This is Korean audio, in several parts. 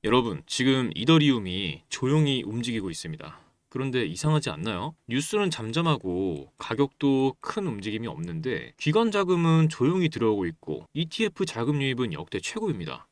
여러분, 지금 이더리움이 조용히 움직이고 있습니다. 그런데 이상하지 않나요? 뉴스는 잠잠하고 가격도 큰 움직임이 없는데 기관 자금은 조용히 들어오고 있고 ETF 자금 유입은 역대 최고입니다.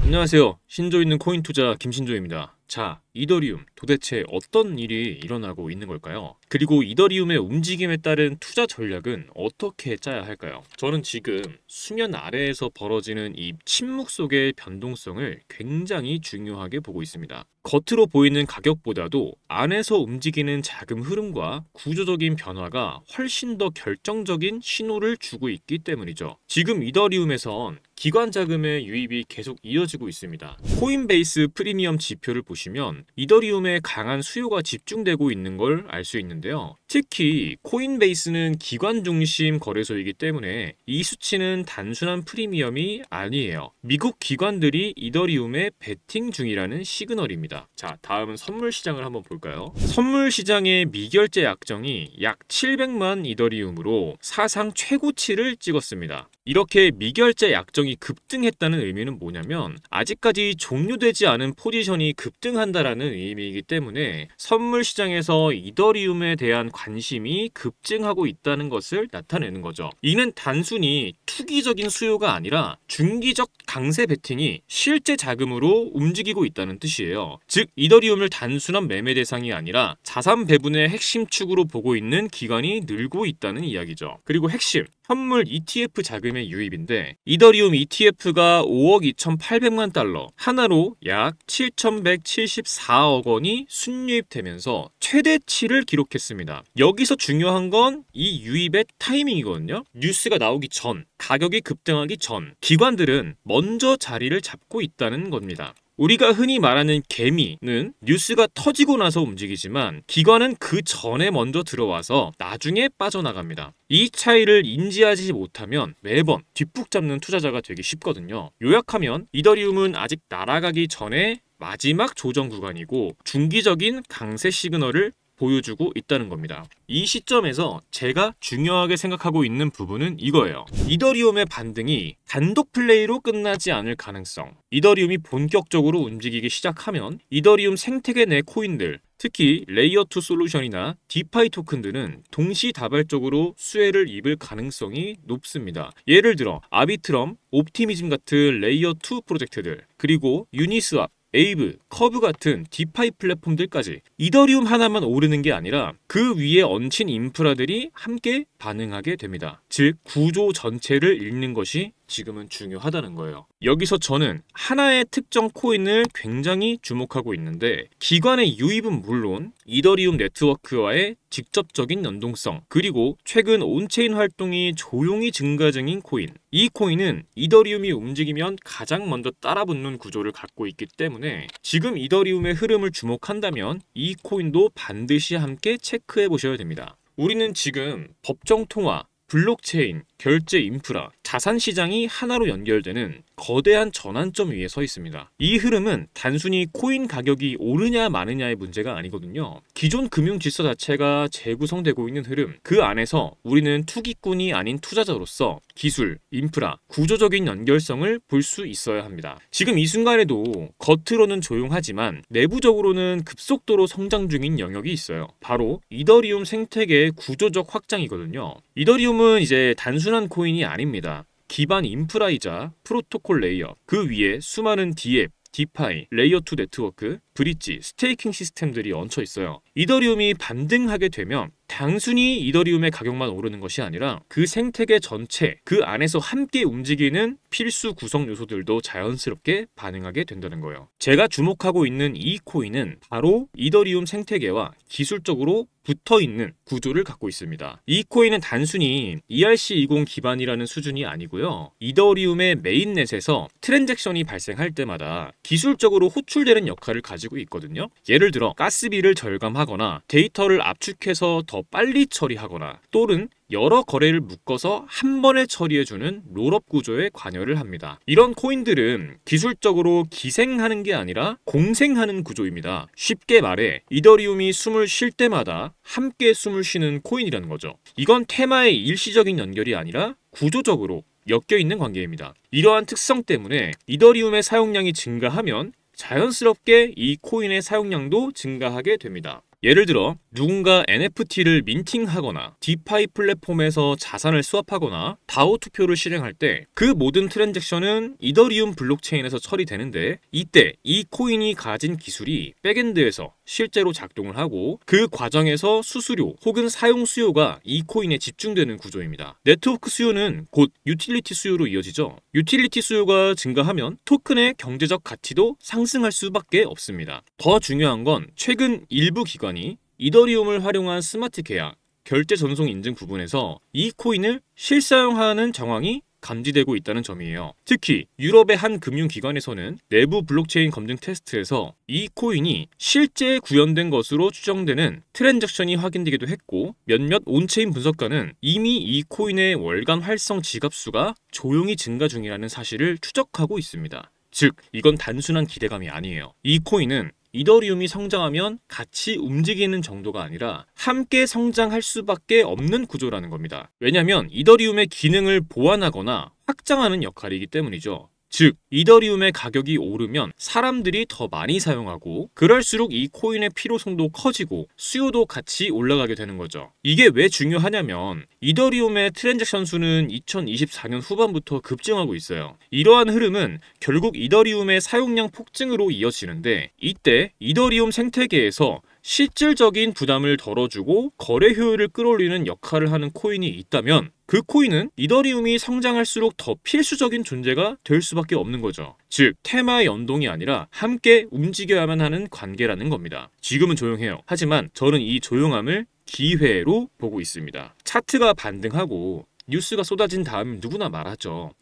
안녕하세요. 신조 있는 코인 투자 김신조입니다. 자, 이더리움 도대체 어떤 일이 일어나고 있는 걸까요? 그리고 이더리움의 움직임에 따른 투자 전략은 어떻게 짜야 할까요? 저는 지금 수면 아래에서 벌어지는 이 침묵 속의 변동성을 굉장히 중요하게 보고 있습니다. 겉으로 보이는 가격보다도 안에서 움직이는 자금 흐름과 구조적인 변화가 훨씬 더 결정적인 신호를 주고 있기 때문이죠. 지금 이더리움에선 기관 자금의 유입이 계속 이어지고 있습니다. 코인베이스 프리미엄 지표를 보시면 이더리움에 강한 수요가 집중되고 있는 걸 알 수 있는데요. 특히 코인베이스는 기관 중심 거래소이기 때문에 이 수치는 단순한 프리미엄이 아니에요. 미국 기관들이 이더리움에 베팅 중이라는 시그널입니다. 자, 다음은 선물 시장을 한번 볼까요? 선물 시장의 미결제 약정이 약 700만 이더리움으로 사상 최고치를 찍었습니다. 이렇게 미결제 약정이 급등했다는 의미는 뭐냐면 아직까지 종료되지 않은 포지션이 급등한다라는 의미이기 때문에 선물 시장에서 이더리움에 대한 관심이 급증하고 있다는 것을 나타내는 거죠. 이는 단순히 투기적인 수요가 아니라 중기적 강세 베팅이 실제 자금으로 움직이고 있다는 뜻이에요. 즉 이더리움을 단순한 매매 대상이 아니라 자산 배분의 핵심 축으로 보고 있는 기관이 늘고 있다는 이야기죠. 그리고 핵심 선물 ETF 자금의 유입인데 이더리움 ETF가 5억 2,800만 달러 하나로 약 7,174억 원이 순유입되면서 최대치를 기록했습니다. 여기서 중요한 건 이 유입의 타이밍이거든요. 뉴스가 나오기 전, 가격이 급등하기 전 기관들은 먼저 자리를 잡고 있다는 겁니다. 우리가 흔히 말하는 개미는 뉴스가 터지고 나서 움직이지만 기관은 그 전에 먼저 들어와서 나중에 빠져나갑니다. 이 차이를 인지하지 못하면 매번 뒷북 잡는 투자자가 되기 쉽거든요. 요약하면 이더리움은 아직 날아가기 전에 마지막 조정 구간이고 중기적인 강세 시그널을 보여주고 있다는 겁니다. 이 시점에서 제가 중요하게 생각하고 있는 부분은 이거예요. 이더리움의 반등이 단독 플레이로 끝나지 않을 가능성. 이더리움이 본격적으로 움직이기 시작하면 이더리움 생태계 내 코인들, 특히 레이어2 솔루션이나 디파이 토큰들은 동시다발적으로 수혜를 입을 가능성이 높습니다. 예를 들어 아비트럼, 옵티미즘 같은 레이어2 프로젝트들, 그리고 유니스왑, 에이브, 커브 같은 디파이 플랫폼들까지 이더리움 하나만 오르는 게 아니라 그 위에 얹힌 인프라들이 함께 반응하게 됩니다. 즉 구조 전체를 읽는 것이 지금은 중요하다는 거예요. 여기서 저는 하나의 특정 코인을 굉장히 주목하고 있는데 기관의 유입은 물론 이더리움 네트워크와의 직접적인 연동성 그리고 최근 온체인 활동이 조용히 증가 중인 코인. 이 코인은 이더리움이 움직이면 가장 먼저 따라붙는 구조를 갖고 있기 때문에 지금 이더리움의 흐름을 주목한다면 이 코인도 반드시 함께 체크해 보셔야 됩니다. 우리는 지금 법정 통화, 블록체인, 결제 인프라, 자산 시장이 하나로 연결되는 거대한 전환점 위에 서 있습니다. 이 흐름은 단순히 코인 가격이 오르냐 마느냐의 문제가 아니거든요. 기존 금융 질서 자체가 재구성되고 있는 흐름, 그 안에서 우리는 투기꾼이 아닌 투자자로서 기술, 인프라, 구조적인 연결성을 볼 수 있어야 합니다. 지금 이 순간에도 겉으로는 조용하지만 내부적으로는 급속도로 성장 중인 영역이 있어요. 바로 이더리움 생태계의 구조적 확장이거든요. 이더리움은 이제 단순한 코인이 아닙니다. 기반 인프라이자 프로토콜 레이어, 그 위에 수많은 디앱, 디파이, 레이어2 네트워크, 브릿지, 스테이킹 시스템들이 얹혀 있어요. 이더리움이 반등하게 되면 단순히 이더리움의 가격만 오르는 것이 아니라 그 생태계 전체, 그 안에서 함께 움직이는 필수 구성 요소들도 자연스럽게 반응하게 된다는 거예요. 제가 주목하고 있는 이 코인은 바로 이더리움 생태계와 기술적으로 붙어있는 구조를 갖고 있습니다. 이 코인은 단순히 ERC20 기반이라는 수준이 아니고요. 이더리움의 메인넷에서 트랜잭션이 발생할 때마다 기술적으로 호출되는 역할을 가지고 있거든요. 예를 들어 가스비를 절감하거나 데이터를 압축해서 더 빨리 처리하거나 또는 여러 거래를 묶어서 한 번에 처리해주는 롤업 구조에 관여를 합니다. 이런 코인들은 기술적으로 기생하는 게 아니라 공생하는 구조입니다. 쉽게 말해 이더리움이 숨을 쉴 때마다 함께 숨을 쉬는 코인이라는 거죠. 이건 테마의 일시적인 연결이 아니라 구조적으로 엮여 있는 관계입니다. 이러한 특성 때문에 이더리움의 사용량이 증가하면 자연스럽게 이 코인의 사용량도 증가하게 됩니다. 예를 들어 누군가 NFT를 민팅하거나 디파이 플랫폼에서 자산을 스왑하거나 다오 투표를 실행할 때 그 모든 트랜잭션은 이더리움 블록체인에서 처리되는데, 이때 이 코인이 가진 기술이 백엔드에서 실제로 작동을 하고 그 과정에서 수수료 혹은 사용 수요가 이 코인에 집중되는 구조입니다. 네트워크 수요는 곧 유틸리티 수요로 이어지죠. 유틸리티 수요가 증가하면 토큰의 경제적 가치도 상승할 수밖에 없습니다. 더 중요한 건 최근 일부 기관이 이더리움을 활용한 스마트 계약, 결제 전송 인증 부분에서 이 코인을 실사용하는 정황이 감지되고 있다는 점이에요. 특히 유럽의 한 금융기관에서는 내부 블록체인 검증 테스트에서 이 코인이 실제 구현된 것으로 추정되는 트랜잭션이 확인되기도 했고, 몇몇 온체인 분석가는 이미 이 코인의 월간 활성 지갑수가 조용히 증가 중이라는 사실을 추적하고 있습니다. 즉, 이건 단순한 기대감이 아니에요. 이 코인은 이더리움이 성장하면 같이 움직이는 정도가 아니라 함께 성장할 수밖에 없는 구조라는 겁니다. 왜냐하면 이더리움의 기능을 보완하거나 확장하는 역할이기 때문이죠. 즉, 이더리움의 가격이 오르면 사람들이 더 많이 사용하고 그럴수록 이 코인의 필요성도 커지고 수요도 같이 올라가게 되는 거죠. 이게 왜 중요하냐면 이더리움의 트랜잭션 수는 2024년 후반부터 급증하고 있어요. 이러한 흐름은 결국 이더리움의 사용량 폭증으로 이어지는데, 이때 이더리움 생태계에서 실질적인 부담을 덜어주고 거래 효율을 끌어올리는 역할을 하는 코인이 있다면 그 코인은 이더리움이 성장할수록 더 필수적인 존재가 될 수밖에 없는 거죠. 즉, 테마의 연동이 아니라 함께 움직여야만 하는 관계라는 겁니다. 지금은 조용해요. 하지만 저는 이 조용함을 기회로 보고 있습니다. 차트가 반등하고 뉴스가 쏟아진 다음 누구나 말하죠.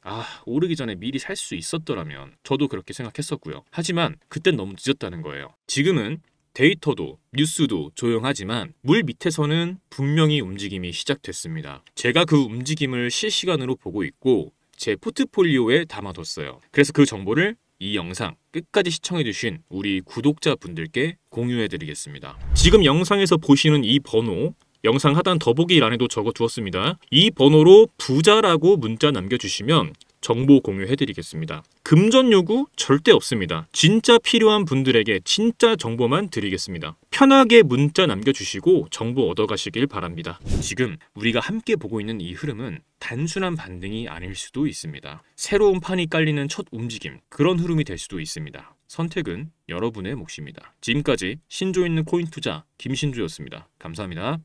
오르기 전에 미리 살 수 있었더라면. 저도 그렇게 생각했었고요. 하지만 그땐 너무 늦었다는 거예요. 지금은 데이터도 뉴스도 조용하지만 물 밑에서는 분명히 움직임이 시작됐습니다. 제가 그 움직임을 실시간으로 보고 있고 제 포트폴리오에 담아뒀어요. 그래서 그 정보를 이 영상 끝까지 시청해주신 우리 구독자분들께 공유해드리겠습니다. 지금 영상에서 보시는 이 번호, 영상 하단 더보기란에도 적어두었습니다. 이 번호로 부자라고 문자 남겨주시면 정보 공유해드리겠습니다. 금전 요구 절대 없습니다. 진짜 필요한 분들에게 진짜 정보만 드리겠습니다. 편하게 문자 남겨주시고 정보 얻어가시길 바랍니다. 지금 우리가 함께 보고 있는 이 흐름은 단순한 반등이 아닐 수도 있습니다. 새로운 판이 깔리는 첫 움직임, 그런 흐름이 될 수도 있습니다. 선택은 여러분의 몫입니다. 지금까지 신조 있는 코인 투자 김신조였습니다. 감사합니다.